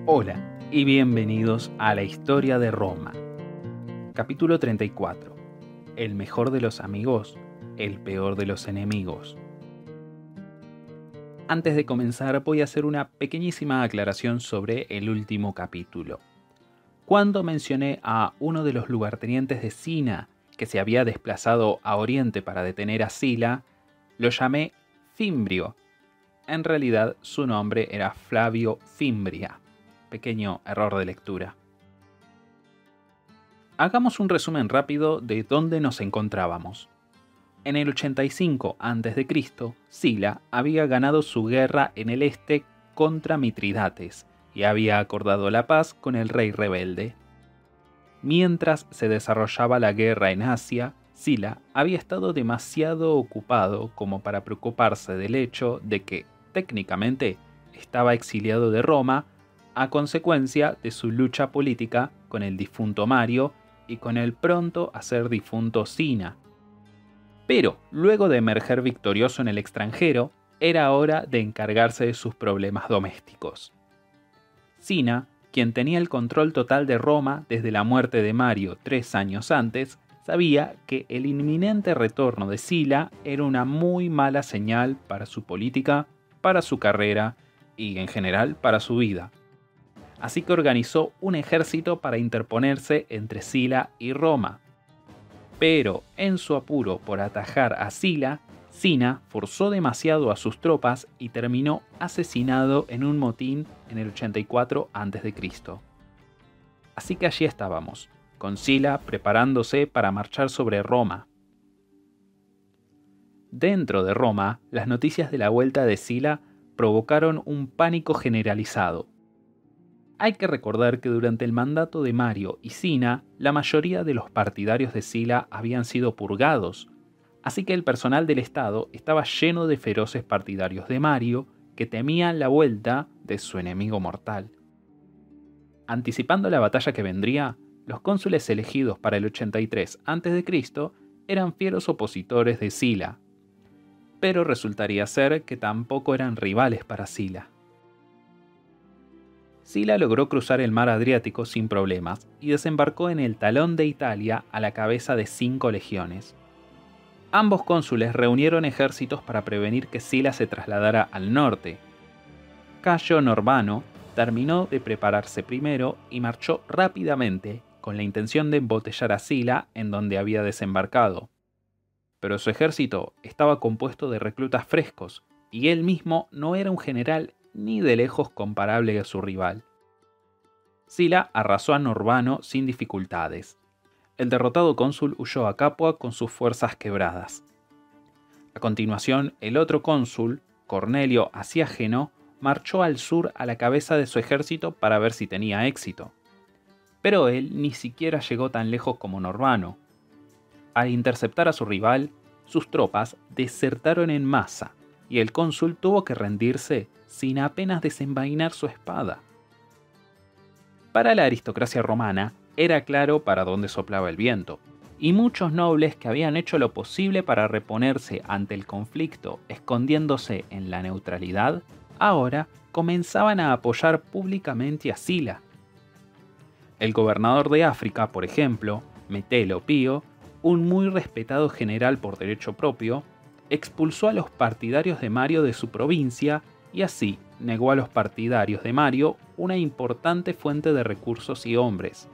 Hola y bienvenidos a la historia de Roma. Capítulo 34. El mejor de los amigos, el peor de los enemigos. Antes de comenzar voy a hacer una pequeñísima aclaración sobre el último capítulo. Cuando mencioné a uno de los lugartenientes de Sina que se había desplazado a Oriente para detener a Sila, lo llamé Fimbrio. En realidad su nombre era Flavio Fimbria. Pequeño error de lectura. Hagamos un resumen rápido de dónde nos encontrábamos. En el 85 a.C., Sila había ganado su guerra en el este contra Mitridates y había acordado la paz con el rey rebelde. Mientras se desarrollaba la guerra en Asia, Sila había estado demasiado ocupado como para preocuparse del hecho de que, técnicamente, estaba exiliado de Roma a consecuencia de su lucha política con el difunto Mario y con el pronto a ser difunto Sina. Pero, luego de emerger victorioso en el extranjero, era hora de encargarse de sus problemas domésticos. Sina, quien tenía el control total de Roma desde la muerte de Mario 3 años antes, sabía que el inminente retorno de Sila era una muy mala señal para su política, para su carrera y, en general, para su vida. Así que organizó un ejército para interponerse entre Sila y Roma. Pero, en su apuro por atajar a Sila, Sina forzó demasiado a sus tropas y terminó asesinado en un motín en el 84 a.C. Así que allí estábamos, con Sila preparándose para marchar sobre Roma. Dentro de Roma, las noticias de la vuelta de Sila provocaron un pánico generalizado. Hay que recordar que durante el mandato de Mario y Sina, la mayoría de los partidarios de Sila habían sido purgados, así que el personal del Estado estaba lleno de feroces partidarios de Mario que temían la vuelta de su enemigo mortal. Anticipando la batalla que vendría, los cónsules elegidos para el 83 a.C. eran fieros opositores de Sila, pero resultaría ser que tampoco eran rivales para Sila. Sila logró cruzar el mar Adriático sin problemas y desembarcó en el Talón de Italia a la cabeza de 5 legiones. Ambos cónsules reunieron ejércitos para prevenir que Sila se trasladara al norte. Cayo Norbano terminó de prepararse primero y marchó rápidamente con la intención de embotellar a Sila en donde había desembarcado. Pero su ejército estaba compuesto de reclutas frescos y él mismo no era un general ni de lejos comparable a su rival. Sila arrasó a Norbano sin dificultades. El derrotado cónsul huyó a Capua con sus fuerzas quebradas. A continuación, el otro cónsul, Cornelio Asiágeno, marchó al sur a la cabeza de su ejército para ver si tenía éxito. Pero él ni siquiera llegó tan lejos como Norbano. Al interceptar a su rival, sus tropas desertaron en masa y el cónsul tuvo que rendirse sin apenas desenvainar su espada. Para la aristocracia romana era claro para dónde soplaba el viento, y muchos nobles que habían hecho lo posible para reponerse ante el conflicto escondiéndose en la neutralidad, ahora comenzaban a apoyar públicamente a Sila. El gobernador de África, por ejemplo, Metelo Pío, un muy respetado general por derecho propio, expulsó a los partidarios de Mario de su provincia y así negó a los partidarios de Mario una importante fuente de recursos y hombres.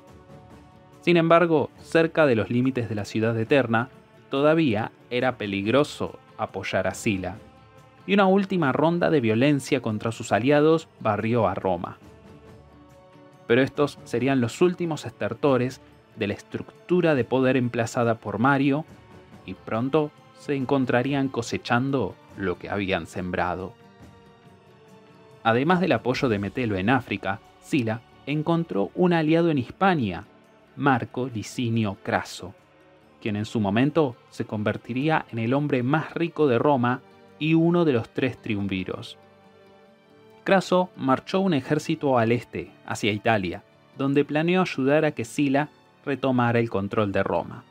Sin embargo, cerca de los límites de la ciudad eterna, todavía era peligroso apoyar a Sila, y una última ronda de violencia contra sus aliados barrió a Roma. Pero estos serían los últimos estertores de la estructura de poder emplazada por Mario, y pronto se encontrarían cosechando lo que habían sembrado. Además del apoyo de Metelo en África, Sila encontró un aliado en Hispania, Marco Licinio Craso, quien en su momento se convertiría en el hombre más rico de Roma y uno de los 3 triunviros. Craso marchó un ejército al este, hacia Italia, donde planeó ayudar a que Sila retomara el control de Roma.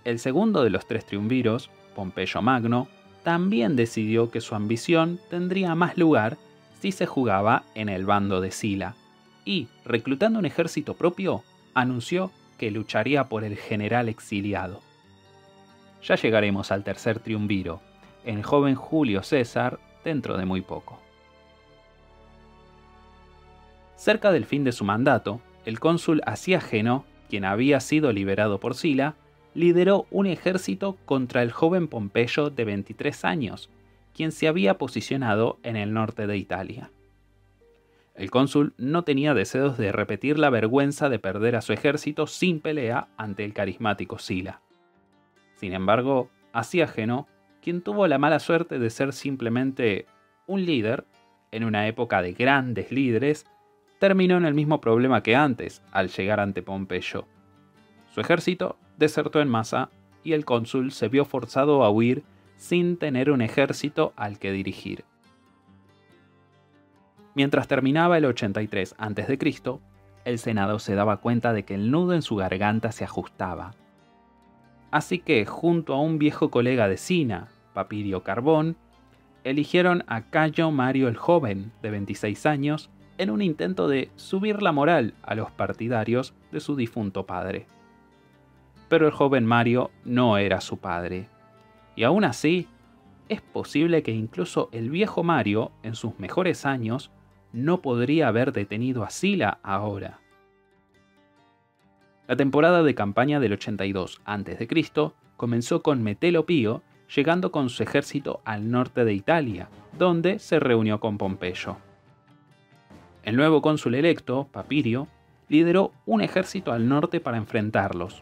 El segundo de los 3 triunviros, Pompeyo Magno, también decidió que su ambición tendría más lugar si se jugaba en el bando de Sila, y, reclutando un ejército propio, anunció que lucharía por el general exiliado. Ya llegaremos al tercer triunviro, el joven Julio César, dentro de muy poco. Cerca del fin de su mandato, el cónsul Asiágeno, quien había sido liberado por Sila, lideró un ejército contra el joven Pompeyo de 23 años, quien se había posicionado en el norte de Italia. El cónsul no tenía deseos de repetir la vergüenza de perder a su ejército sin pelea ante el carismático Sila. Sin embargo, Asiágeno, quien tuvo la mala suerte de ser simplemente un líder, en una época de grandes líderes, terminó en el mismo problema que antes al llegar ante Pompeyo. Su ejército desertó en masa y el cónsul se vio forzado a huir sin tener un ejército al que dirigir. Mientras terminaba el 83 a.C., el Senado se daba cuenta de que el nudo en su garganta se ajustaba. Así que, junto a un viejo colega de Sila, Papirio Carbón, eligieron a Cayo Mario el Joven, de 26 años, en un intento de subir la moral a los partidarios de su difunto padre. Pero el joven Mario no era su padre. Y aún así, es posible que incluso el viejo Mario, en sus mejores años, no podría haber detenido a Sila ahora. La temporada de campaña del 82 a.C. comenzó con Metelo Pío llegando con su ejército al norte de Italia, donde se reunió con Pompeyo. El nuevo cónsul electo, Papirio, lideró un ejército al norte para enfrentarlos,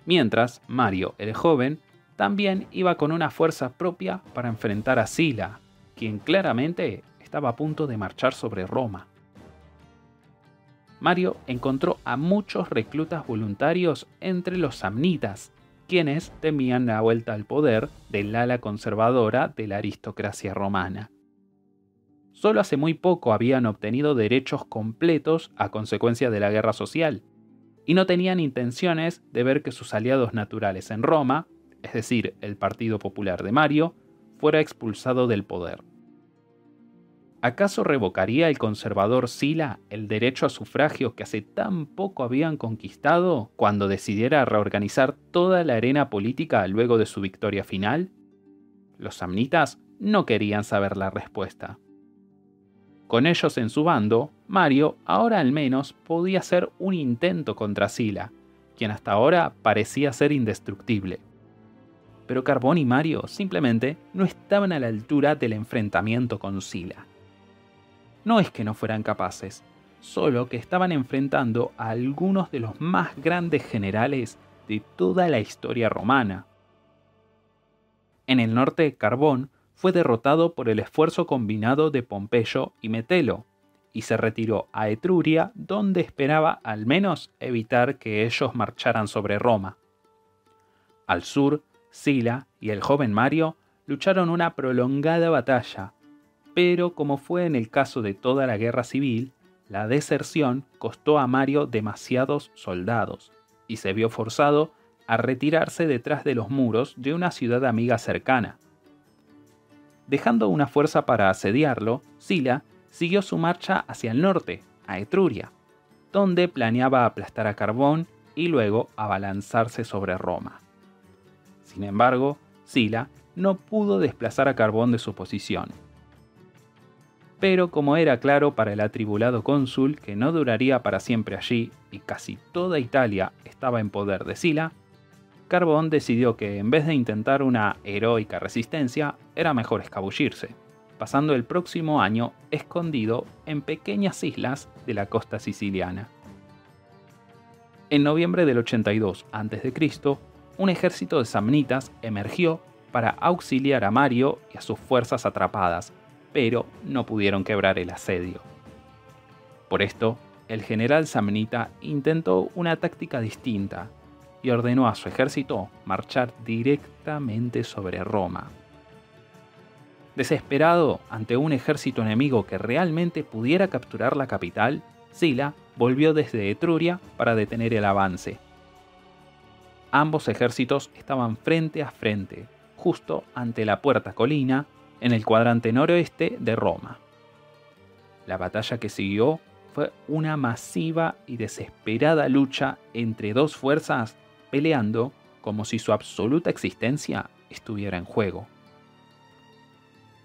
mientras Mario el Joven también iba con una fuerza propia para enfrentar a Sila, quien claramente estaba a punto de marchar sobre Roma. Mario encontró a muchos reclutas voluntarios entre los samnitas, quienes temían la vuelta al poder del ala conservadora de la aristocracia romana. Solo hace muy poco habían obtenido derechos completos a consecuencia de la guerra social, y no tenían intenciones de ver que sus aliados naturales en Roma, es decir, el Partido Popular de Mario, fuera expulsado del poder. ¿Acaso revocaría el conservador Sila el derecho a sufragio que hace tan poco habían conquistado cuando decidiera reorganizar toda la arena política luego de su victoria final? Los samnitas no querían saber la respuesta. Con ellos en su bando, Mario ahora al menos podía hacer un intento contra Sila, quien hasta ahora parecía ser indestructible. Pero Carbón y Mario simplemente no estaban a la altura del enfrentamiento con Sila. No es que no fueran capaces, solo que estaban enfrentando a algunos de los más grandes generales de toda la historia romana. En el norte, Carbón fue derrotado por el esfuerzo combinado de Pompeyo y Metelo, y se retiró a Etruria, donde esperaba al menos evitar que ellos marcharan sobre Roma. Al sur, Sila y el joven Mario lucharon una prolongada batalla, pero como fue en el caso de toda la guerra civil, la deserción costó a Mario demasiados soldados, y se vio forzado a retirarse detrás de los muros de una ciudad amiga cercana. Dejando una fuerza para asediarlo, Sila siguió su marcha hacia el norte, a Etruria, donde planeaba aplastar a Carbón y luego abalanzarse sobre Roma. Sin embargo, Sila no pudo desplazar a Carbón de su posición. Pero como era claro para el atribulado cónsul que no duraría para siempre allí y casi toda Italia estaba en poder de Sila, Carbón decidió que en vez de intentar una heroica resistencia, era mejor escabullirse, pasando el próximo año escondido en pequeñas islas de la costa siciliana. En noviembre del 82 a.C., un ejército de samnitas emergió para auxiliar a Mario y a sus fuerzas atrapadas, pero no pudieron quebrar el asedio. Por esto, el general samnita intentó una táctica distinta y ordenó a su ejército marchar directamente sobre Roma. Desesperado ante un ejército enemigo que realmente pudiera capturar la capital, Sila volvió desde Etruria para detener el avance. Ambos ejércitos estaban frente a frente, justo ante la Puerta Colina, en el cuadrante noroeste de Roma. La batalla que siguió fue una masiva y desesperada lucha entre dos fuerzas peleando como si su absoluta existencia estuviera en juego.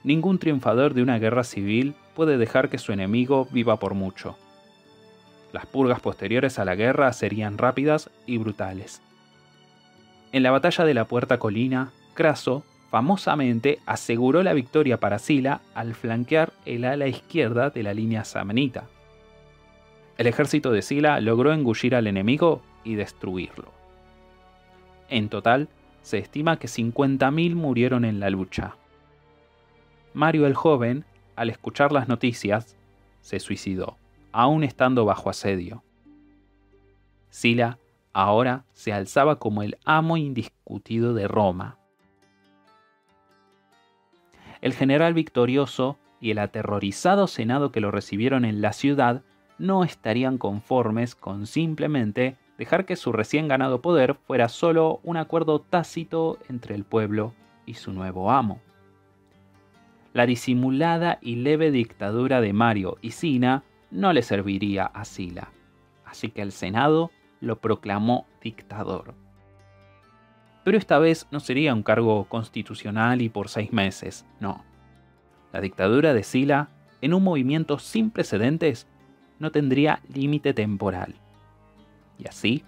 Ningún triunfador de una guerra civil puede dejar que su enemigo viva por mucho. Las purgas posteriores a la guerra serían rápidas y brutales. En la batalla de la Puerta Colina, Craso famosamente aseguró la victoria para Sila al flanquear el ala izquierda de la línea samnita. El ejército de Sila logró engullir al enemigo y destruirlo. En total, se estima que 50.000 murieron en la lucha. Mario el Joven, al escuchar las noticias, se suicidó, aún estando bajo asedio. Sila ahora se alzaba como el amo indiscutido de Roma. El general victorioso y el aterrorizado senado que lo recibieron en la ciudad no estarían conformes con simplemente dejar que su recién ganado poder fuera solo un acuerdo tácito entre el pueblo y su nuevo amo. La disimulada y leve dictadura de Mario y Sina no le serviría a Sila, así que el Senado lo proclamó dictador. Pero esta vez no sería un cargo constitucional y por 6 meses, no. La dictadura de Sila, en un movimiento sin precedentes, no tendría límite temporal. Y así,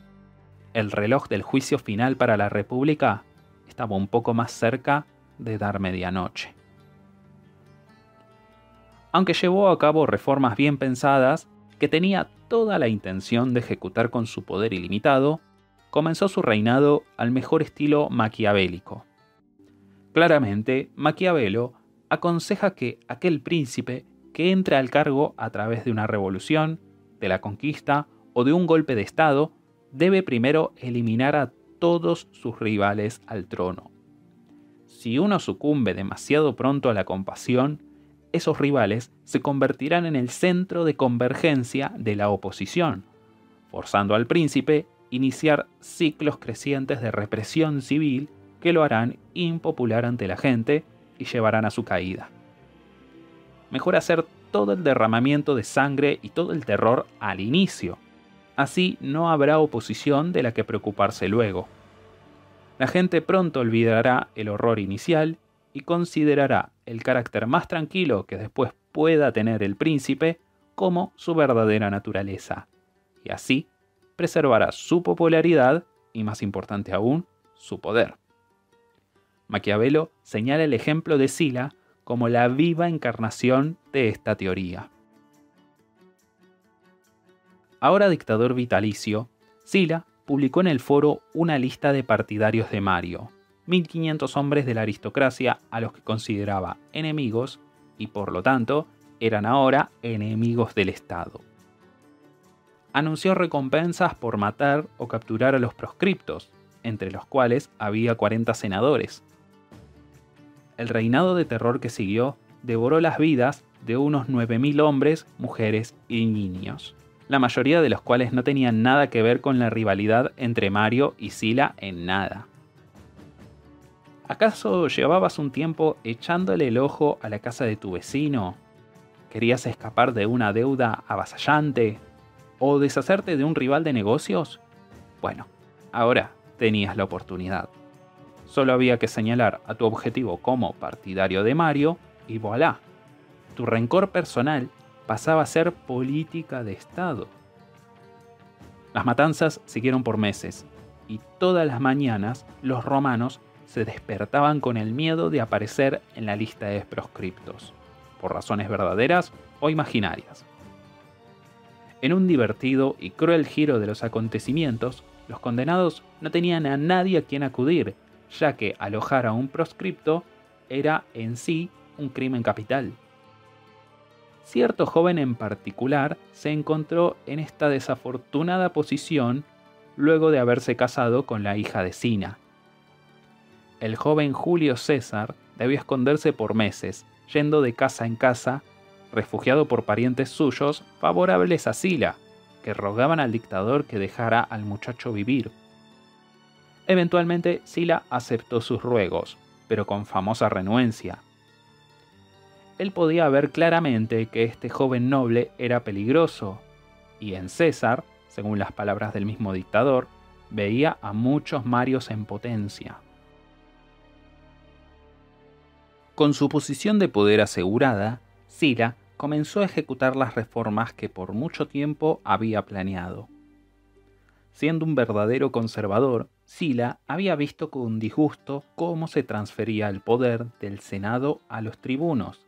el reloj del juicio final para la República estaba un poco más cerca de dar medianoche. Aunque llevó a cabo reformas bien pensadas, que tenía toda la intención de ejecutar con su poder ilimitado, comenzó su reinado al mejor estilo maquiavélico. Claramente, Maquiavelo aconseja que aquel príncipe que entre al cargo a través de una revolución, de la conquista o de un golpe de estado, debe primero eliminar a todos sus rivales al trono. Si uno sucumbe demasiado pronto a la compasión, esos rivales se convertirán en el centro de convergencia de la oposición, forzando al príncipe a iniciar ciclos crecientes de represión civil que lo harán impopular ante la gente y llevarán a su caída. Mejor hacer todo el derramamiento de sangre y todo el terror al inicio. Así no habrá oposición de la que preocuparse luego. La gente pronto olvidará el horror inicial y considerará el carácter más tranquilo que después pueda tener el príncipe como su verdadera naturaleza, y así preservará su popularidad y, más importante aún, su poder. Maquiavelo señala el ejemplo de Sila como la viva encarnación de esta teoría. Ahora dictador vitalicio, Sila publicó en el foro una lista de partidarios de Mario, 1500 hombres de la aristocracia a los que consideraba enemigos y por lo tanto eran ahora enemigos del Estado. Anunció recompensas por matar o capturar a los proscriptos, entre los cuales había 40 senadores. El reinado de terror que siguió devoró las vidas de unos 9.000 hombres, mujeres y niños, la mayoría de los cuales no tenían nada que ver con la rivalidad entre Mario y Sila en nada. ¿Acaso llevabas un tiempo echándole el ojo a la casa de tu vecino? ¿Querías escapar de una deuda avasallante? ¿O deshacerte de un rival de negocios? Bueno, ahora tenías la oportunidad. Solo había que señalar a tu objetivo como partidario de Mario y voilà. Tu rencor personal pasaba a ser política de Estado. Las matanzas siguieron por meses y todas las mañanas los romanos se despertaban con el miedo de aparecer en la lista de proscriptos, por razones verdaderas o imaginarias. En un divertido y cruel giro de los acontecimientos, los condenados no tenían a nadie a quien acudir, ya que alojar a un proscripto era en sí un crimen capital. Cierto joven en particular se encontró en esta desafortunada posición luego de haberse casado con la hija de Sina. El joven Julio César debió esconderse por meses, yendo de casa en casa, refugiado por parientes suyos favorables a Sila, que rogaban al dictador que dejara al muchacho vivir. Eventualmente Sila aceptó sus ruegos, pero con famosa renuencia. Él podía ver claramente que este joven noble era peligroso y en César, según las palabras del mismo dictador, veía a muchos Marios en potencia. Con su posición de poder asegurada, Sila comenzó a ejecutar las reformas que por mucho tiempo había planeado. Siendo un verdadero conservador, Sila había visto con disgusto cómo se transfería el poder del Senado a los tribunos.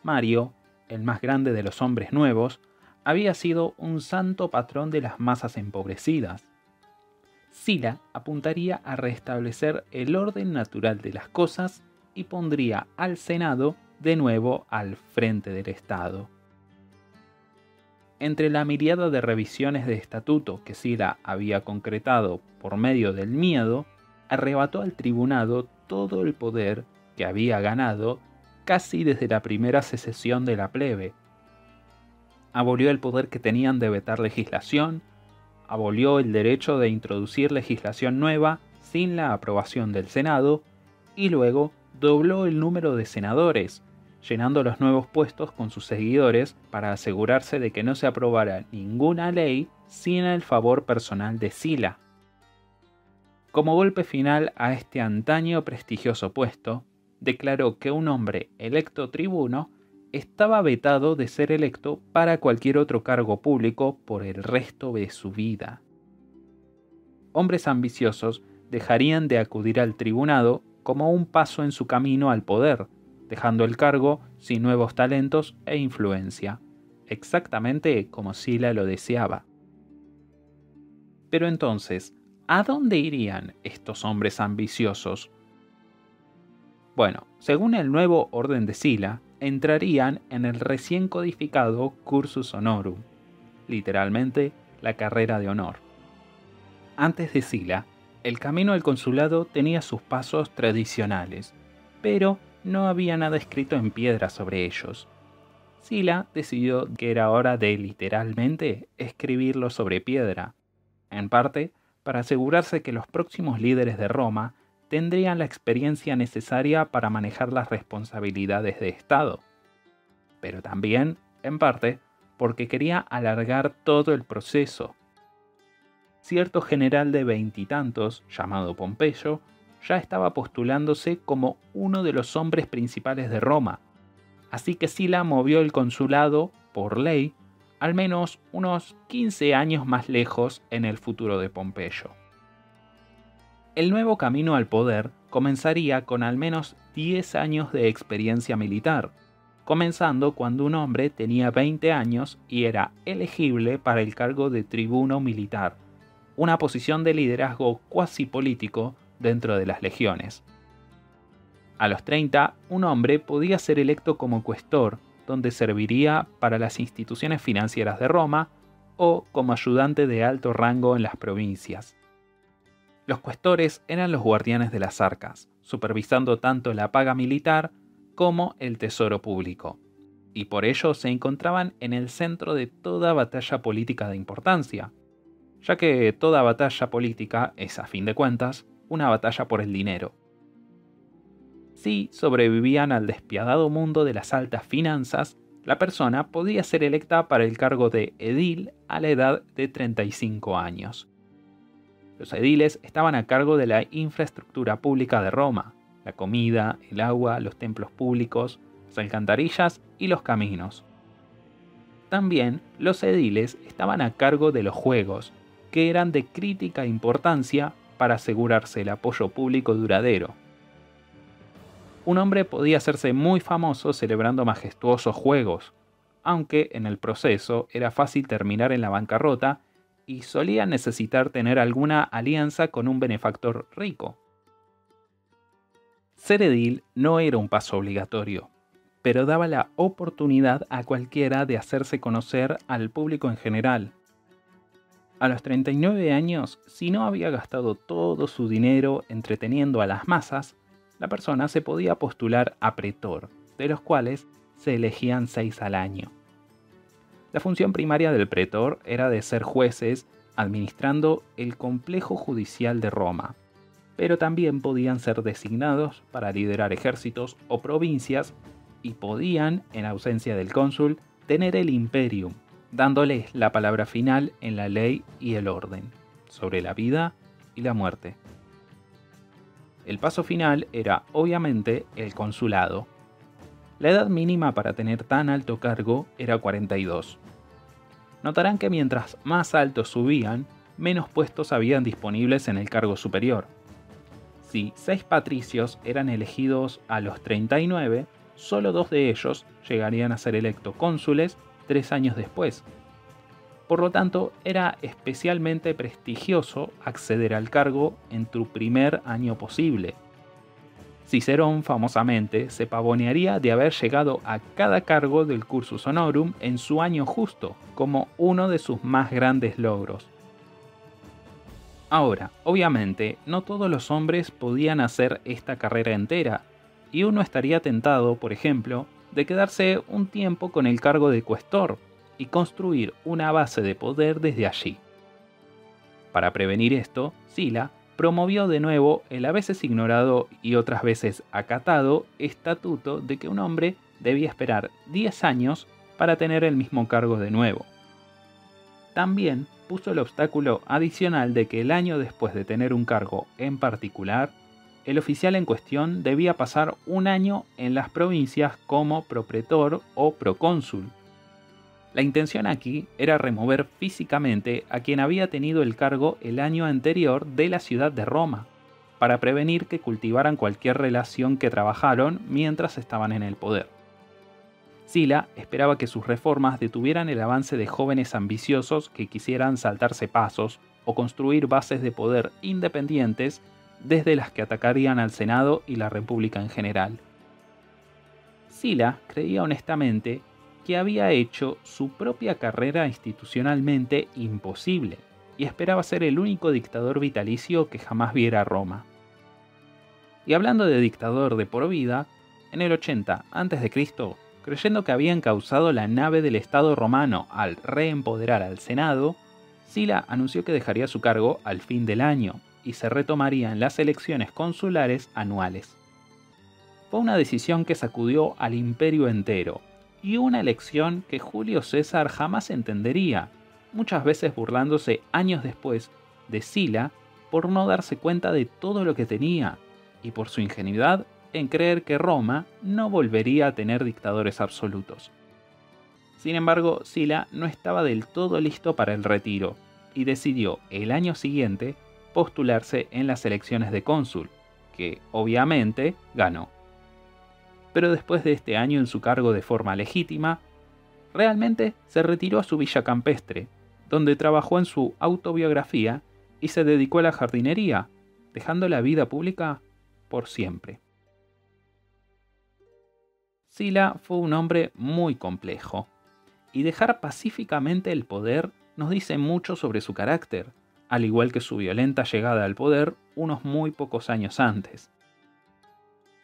Mario, el más grande de los hombres nuevos, había sido un santo patrón de las masas empobrecidas. Sila apuntaría a restablecer el orden natural de las cosas y pondría al Senado de nuevo al frente del Estado. Entre la miríada de revisiones de estatuto que Sila había concretado por medio del miedo, arrebató al tribunado todo el poder que había ganado casi desde la primera secesión de la plebe. Abolió el poder que tenían de vetar legislación, abolió el derecho de introducir legislación nueva sin la aprobación del Senado y luego dobló el número de senadores, llenando los nuevos puestos con sus seguidores para asegurarse de que no se aprobara ninguna ley sin el favor personal de Sila. Como golpe final a este antaño prestigioso puesto, declaró que un hombre electo tribuno estaba vetado de ser electo para cualquier otro cargo público por el resto de su vida. Hombres ambiciosos dejarían de acudir al tribunado como un paso en su camino al poder, dejando el cargo sin nuevos talentos e influencia, exactamente como Sila lo deseaba. Pero entonces, ¿a dónde irían estos hombres ambiciosos? Bueno, según el nuevo orden de Sila, entrarían en el recién codificado Cursus Honorum, literalmente la carrera de honor. Antes de Sila, el camino al consulado tenía sus pasos tradicionales, pero no había nada escrito en piedra sobre ellos. Sila decidió que era hora de literalmente escribirlo sobre piedra, en parte para asegurarse que los próximos líderes de Roma tendrían la experiencia necesaria para manejar las responsabilidades de Estado, pero también, en parte, porque quería alargar todo el proceso. Cierto general de veintitantos, llamado Pompeyo, ya estaba postulándose como uno de los hombres principales de Roma, así que Sila movió el consulado, por ley, al menos unos 15 años más lejos en el futuro de Pompeyo. El nuevo camino al poder comenzaría con al menos 10 años de experiencia militar, comenzando cuando un hombre tenía 20 años y era elegible para el cargo de tribuno militar, una posición de liderazgo cuasi político dentro de las legiones. A los 30, un hombre podía ser electo como cuestor, donde serviría para las instituciones financieras de Roma o como ayudante de alto rango en las provincias. Los cuestores eran los guardianes de las arcas, supervisando tanto la paga militar como el tesoro público, y por ello se encontraban en el centro de toda batalla política de importancia, ya que toda batalla política es, a fin de cuentas, una batalla por el dinero. Si sobrevivían al despiadado mundo de las altas finanzas, la persona podía ser electa para el cargo de edil a la edad de 35 años. Los ediles estaban a cargo de la infraestructura pública de Roma, la comida, el agua, los templos públicos, las alcantarillas y los caminos. También los ediles estaban a cargo de los juegos, que eran de crítica importancia para asegurarse el apoyo público duradero. Un hombre podía hacerse muy famoso celebrando majestuosos juegos, aunque en el proceso era fácil terminar en la bancarrota y solía necesitar tener alguna alianza con un benefactor rico. Ser edil no era un paso obligatorio, pero daba la oportunidad a cualquiera de hacerse conocer al público en general. A los 39 años, si no había gastado todo su dinero entreteniendo a las masas, la persona se podía postular a pretor, de los cuales se elegían 6 al año. La función primaria del pretor era de ser jueces administrando el complejo judicial de Roma, pero también podían ser designados para liderar ejércitos o provincias y podían, en ausencia del cónsul, tener el imperium, dándoles la palabra final en la ley y el orden, sobre la vida y la muerte. El paso final era, obviamente, el consulado. La edad mínima para tener tan alto cargo era 42. Notarán que mientras más altos subían, menos puestos habían disponibles en el cargo superior. Si 6 patricios eran elegidos a los 39, solo 2 de ellos llegarían a ser electos cónsules 3 años después. Por lo tanto, era especialmente prestigioso acceder al cargo en tu primer año posible. Cicerón, famosamente, se pavonearía de haber llegado a cada cargo del cursus honorum en su año justo, como uno de sus más grandes logros. Ahora, obviamente, no todos los hombres podían hacer esta carrera entera, y uno estaría tentado, por ejemplo, de quedarse un tiempo con el cargo de cuestor y construir una base de poder desde allí. Para prevenir esto, Sila promovió de nuevo el a veces ignorado y otras veces acatado estatuto de que un hombre debía esperar 10 años para tener el mismo cargo de nuevo. También puso el obstáculo adicional de que el año después de tener un cargo en particular, el oficial en cuestión debía pasar un año en las provincias como propretor o procónsul. La intención aquí era remover físicamente a quien había tenido el cargo el año anterior de la ciudad de Roma, para prevenir que cultivaran cualquier relación que trabajaron mientras estaban en el poder. Sila esperaba que sus reformas detuvieran el avance de jóvenes ambiciosos que quisieran saltarse pasos o construir bases de poder independientes desde las que atacarían al Senado y la República en general. Sila creía honestamente que había hecho su propia carrera institucionalmente imposible y esperaba ser el único dictador vitalicio que jamás viera Roma. Y hablando de dictador de por vida, en el 80 a.C., creyendo que había encauzado la nave del Estado romano al reempoderar al Senado, Sila anunció que dejaría su cargo al fin del año y se retomarían las elecciones consulares anuales. Fue una decisión que sacudió al imperio entero, y una elección que Julio César jamás entendería, muchas veces burlándose años después de Sila por no darse cuenta de todo lo que tenía, y por su ingenuidad en creer que Roma no volvería a tener dictadores absolutos. Sin embargo, Sila no estaba del todo listo para el retiro, y decidió el año siguiente postularse en las elecciones de cónsul, que obviamente ganó. Pero después de este año en su cargo de forma legítima, realmente se retiró a su villa campestre, donde trabajó en su autobiografía y se dedicó a la jardinería, dejando la vida pública por siempre. Sila fue un hombre muy complejo, y dejar pacíficamente el poder nos dice mucho sobre su carácter, al igual que su violenta llegada al poder unos muy pocos años antes.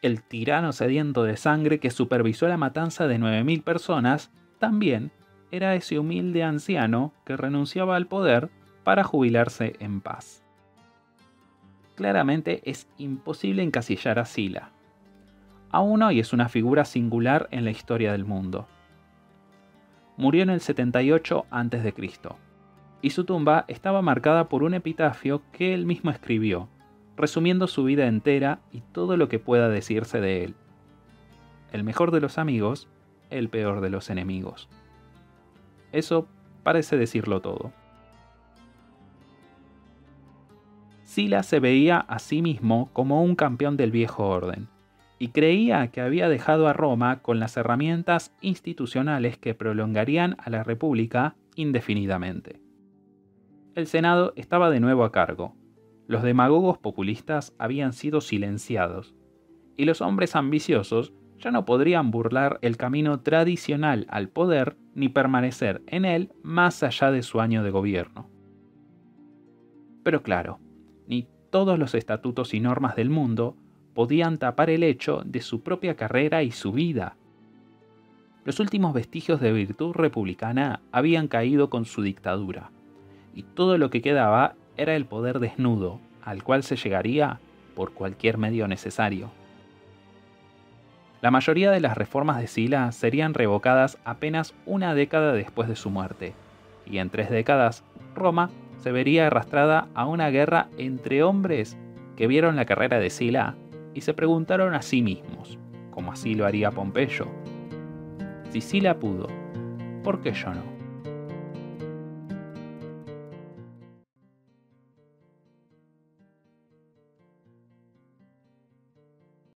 El tirano sediento de sangre que supervisó la matanza de 9.000 personas también era ese humilde anciano que renunciaba al poder para jubilarse en paz. Claramente es imposible encasillar a Sila. Aún hoy es una figura singular en la historia del mundo. Murió en el 78 a.C., y su tumba estaba marcada por un epitafio que él mismo escribió, resumiendo su vida entera y todo lo que pueda decirse de él. El mejor de los amigos, el peor de los enemigos. Eso parece decirlo todo. Sila se veía a sí mismo como un campeón del viejo orden, y creía que había dejado a Roma con las herramientas institucionales que prolongarían a la República indefinidamente. El Senado estaba de nuevo a cargo. Los demagogos populistas habían sido silenciados, y los hombres ambiciosos ya no podrían burlar el camino tradicional al poder ni permanecer en él más allá de su año de gobierno. Pero claro, ni todos los estatutos y normas del mundo podían tapar el hecho de su propia carrera y su vida. Los últimos vestigios de virtud republicana habían caído con su dictadura, y todo lo que quedaba era el poder desnudo, al cual se llegaría por cualquier medio necesario. La mayoría de las reformas de Sila serían revocadas apenas una década después de su muerte, y en 3 décadas, Roma se vería arrastrada a una guerra entre hombres que vieron la carrera de Sila y se preguntaron a sí mismos, como así lo haría Pompeyo: si Sila pudo, ¿por qué yo no?